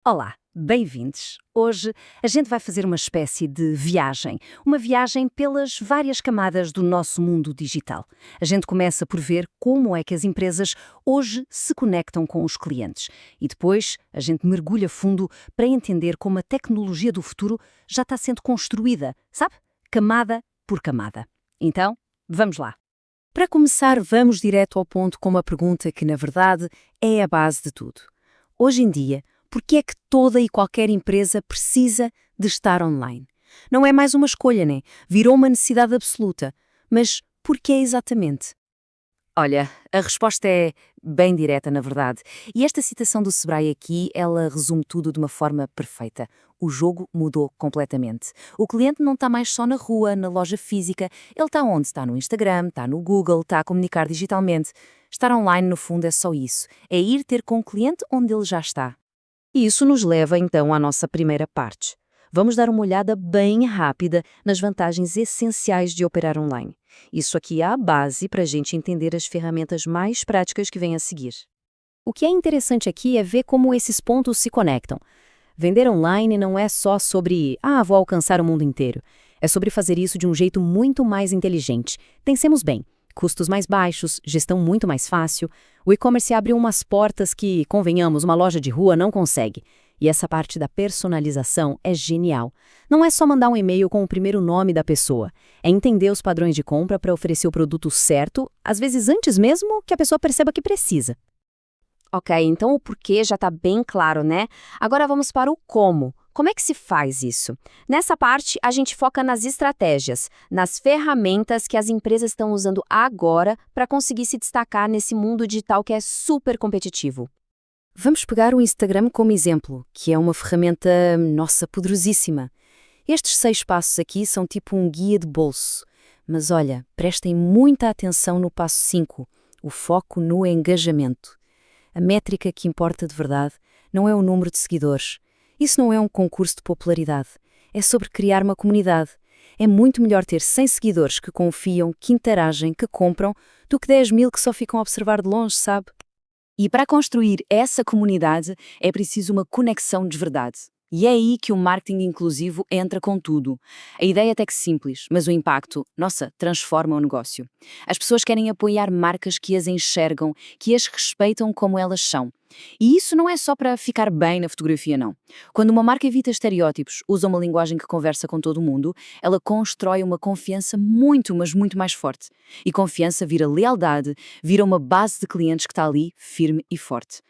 Olá, bem-vindos. Hoje a gente vai fazer uma espécie de viagem, uma viagem pelas várias camadas do nosso mundo digital. A gente começa por ver como é que as empresas hoje se conectam com os clientes e depois a gente mergulha fundo para entender como a tecnologia do futuro já está sendo construída, sabe? Camada por camada. Então, vamos lá. Para começar, vamos direto ao ponto com uma pergunta que, na verdade, é a base de tudo. Hoje em dia, por que é que toda e qualquer empresa precisa de estar online? Não é mais uma escolha, né? Virou uma necessidade absoluta. Mas por que exatamente? Olha, a resposta é bem direta, na verdade. E esta citação do Sebrae aqui, ela resume tudo de uma forma perfeita. O jogo mudou completamente. O cliente não está mais só na rua, na loja física. Ele está onde? Está no Instagram, está no Google, está a comunicar digitalmente. Estar online, no fundo, é só isso. É ir ter com o cliente onde ele já está. E isso nos leva, então, à nossa primeira parte. Vamos dar uma olhada bem rápida nas vantagens essenciais de operar online. Isso aqui é a base para a gente entender as ferramentas mais práticas que vêm a seguir. O que é interessante aqui é ver como esses pontos se conectam. Vender online não é só sobre, vou alcançar o mundo inteiro. É sobre fazer isso de um jeito muito mais inteligente. Pensemos bem. Custos mais baixos, gestão muito mais fácil. O e-commerce abre umas portas que, convenhamos, uma loja de rua não consegue. E essa parte da personalização é genial. Não é só mandar um e-mail com o primeiro nome da pessoa. É entender os padrões de compra para oferecer o produto certo, às vezes antes mesmo que a pessoa perceba que precisa. Ok, então o porquê já está bem claro, né? Agora vamos para o como. Como é que se faz isso? Nessa parte, a gente foca nas estratégias, nas ferramentas que as empresas estão usando agora para conseguir se destacar nesse mundo digital que é super competitivo. Vamos pegar o Instagram como exemplo, que é uma ferramenta, poderosíssima. Estes 6 passos aqui são tipo um guia de bolso. Mas olha, prestem muita atenção no passo 5, o foco no engajamento. A métrica que importa de verdade não é o número de seguidores. Isso não é um concurso de popularidade. É sobre criar uma comunidade. É muito melhor ter 100 seguidores que confiam, que interagem, que compram, do que 10 mil que só ficam a observar de longe, sabe? E para construir essa comunidade é preciso uma conexão de verdade. E é aí que o marketing inclusivo entra com tudo. A ideia é até que simples, mas o impacto, transforma o negócio. As pessoas querem apoiar marcas que as enxergam, que as respeitam como elas são. E isso não é só para ficar bem na fotografia, não. Quando uma marca evita estereótipos, usa uma linguagem que conversa com todo mundo, ela constrói uma confiança muito, mas muito mais forte. E confiança vira lealdade, vira uma base de clientes que está ali, firme e forte.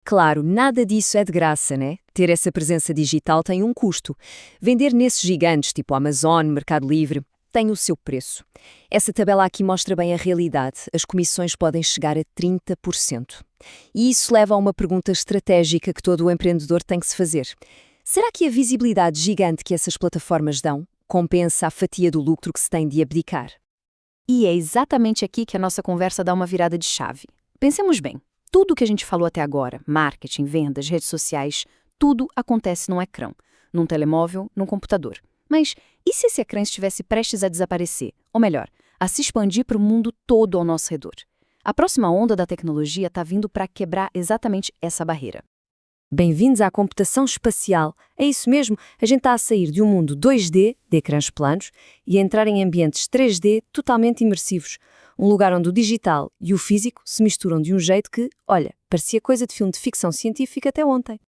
Claro, nada disso é de graça, né? Ter essa presença digital tem um custo. Vender nesses gigantes, tipo Amazon, Mercado Livre, tem o seu preço. Essa tabela aqui mostra bem a realidade. As comissões podem chegar a 30%. E isso leva a uma pergunta estratégica que todo o empreendedor tem que se fazer. Será que a visibilidade gigante que essas plataformas dão compensa a fatia do lucro que se tem de abdicar? E é exatamente aqui que a nossa conversa dá uma virada de chave. Pensemos bem. Tudo o que a gente falou até agora, marketing, vendas, redes sociais, tudo acontece num ecrã, num telemóvel, num computador. Mas e se esse ecrã estivesse prestes a desaparecer? Ou melhor, a se expandir para o mundo todo ao nosso redor? A próxima onda da tecnologia está vindo para quebrar exatamente essa barreira. Bem-vindos à computação espacial. É isso mesmo, a gente está a sair de um mundo 2D, de ecrãs planos, e a entrar em ambientes 3D totalmente imersivos. Um lugar onde o digital e o físico se misturam de um jeito que, olha, parecia coisa de filme de ficção científica até ontem.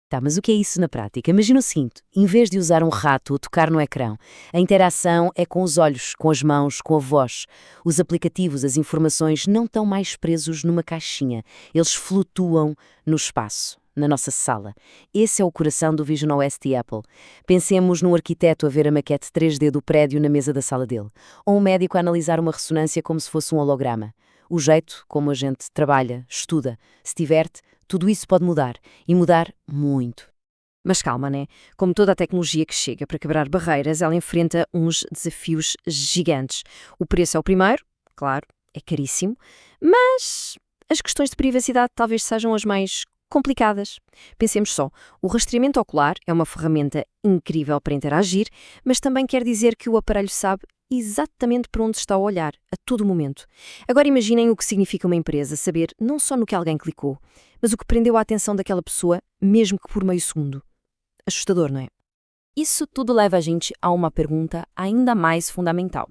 Tá, mas o que é isso na prática? Imagina o seguinte, em vez de usar um rato ou tocar no ecrã, a interação é com os olhos, com as mãos, com a voz. Os aplicativos, as informações não estão mais presos numa caixinha. Eles flutuam no espaço, na nossa sala. Esse é o coração do Vision OS de Apple. Pensemos num arquiteto a ver a maquete 3D do prédio na mesa da sala dele, ou um médico a analisar uma ressonância como se fosse um holograma. O jeito como a gente trabalha, estuda, se diverte, tudo isso pode mudar, e mudar muito. Mas calma, né? Como toda a tecnologia que chega para quebrar barreiras, ela enfrenta uns desafios gigantes. O preço é o primeiro, claro, é caríssimo, mas as questões de privacidade talvez sejam as mais complicadas. Pensemos só, o rastreamento ocular é uma ferramenta incrível para interagir, mas também quer dizer que o aparelho sabe exatamente para onde está a olhar, a todo momento. Agora imaginem o que significa uma empresa saber não só no que alguém clicou, mas o que prendeu a atenção daquela pessoa, mesmo que por meio segundo. Assustador, não é? Isso tudo leva a gente a uma pergunta ainda mais fundamental.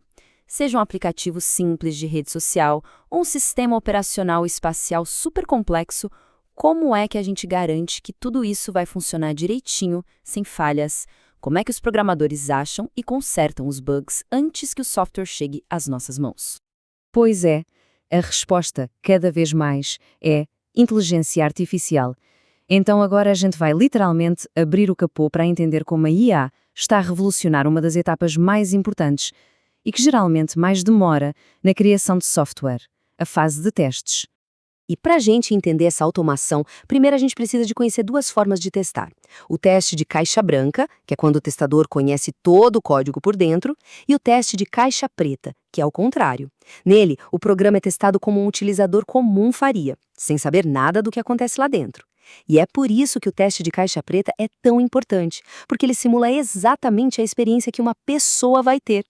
Seja um aplicativo simples de rede social ou um sistema operacional espacial super complexo, como é que a gente garante que tudo isso vai funcionar direitinho, sem falhas? Como é que os programadores acham e consertam os bugs antes que o software chegue às nossas mãos? Pois é, a resposta, cada vez mais, é inteligência artificial. Então agora a gente vai literalmente abrir o capô para entender como a IA está a revolucionar uma das etapas mais importantes e que geralmente mais demora na criação de software, a fase de testes. E para a gente entender essa automação, primeiro a gente precisa de conhecer duas formas de testar. O teste de caixa branca, que é quando o testador conhece todo o código por dentro, e o teste de caixa preta, que é o contrário. Nele, o programa é testado como um utilizador comum faria, sem saber nada do que acontece lá dentro. E é por isso que o teste de caixa preta é tão importante, porque ele simula exatamente a experiência que uma pessoa vai ter.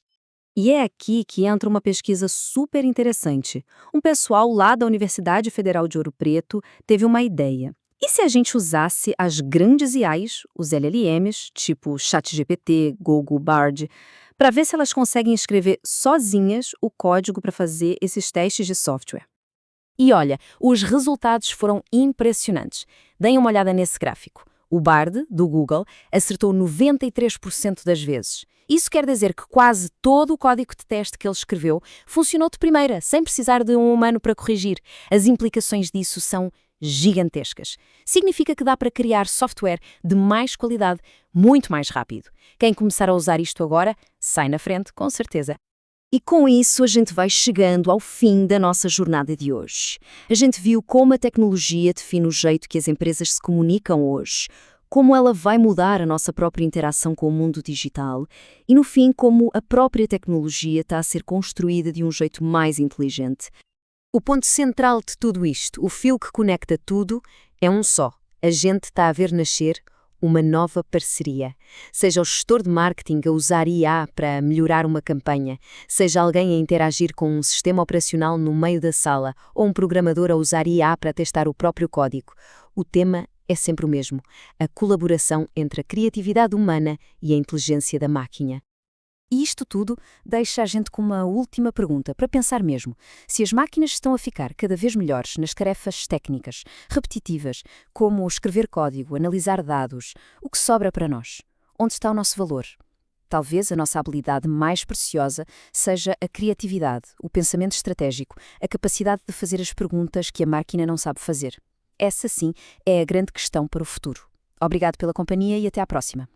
E é aqui que entra uma pesquisa super interessante. Um pessoal lá da Universidade Federal de Ouro Preto teve uma ideia. E se a gente usasse as grandes IAs, os LLMs, tipo ChatGPT, Google, Bard, para ver se elas conseguem escrever sozinhas o código para fazer esses testes de software? E olha, os resultados foram impressionantes. Deem uma olhada nesse gráfico. O Bard, do Google, acertou 93% das vezes. Isso quer dizer que quase todo o código de teste que ele escreveu funcionou de primeira, sem precisar de um humano para corrigir. As implicações disso são gigantescas. Significa que dá para criar software de mais qualidade, muito mais rápido. Quem começar a usar isto agora, sai na frente, com certeza. E com isso a gente vai chegando ao fim da nossa jornada de hoje. A gente viu como a tecnologia define o jeito que as empresas se comunicam hoje, como ela vai mudar a nossa própria interação com o mundo digital e, no fim, como a própria tecnologia está a ser construída de um jeito mais inteligente. O ponto central de tudo isto, o fio que conecta tudo, é um só. A gente está a ver nascer uma nova parceria. Seja o gestor de marketing a usar IA para melhorar uma campanha, seja alguém a interagir com um sistema operacional no meio da sala ou um programador a usar IA para testar o próprio código. O tema é sempre o mesmo, a colaboração entre a criatividade humana e a inteligência da máquina. E isto tudo deixa a gente com uma última pergunta, para pensar mesmo. Se as máquinas estão a ficar cada vez melhores nas tarefas técnicas, repetitivas, como escrever código, analisar dados, o que sobra para nós? Onde está o nosso valor? Talvez a nossa habilidade mais preciosa seja a criatividade, o pensamento estratégico, a capacidade de fazer as perguntas que a máquina não sabe fazer. Essa, sim, é a grande questão para o futuro. Obrigado pela companhia e até à próxima.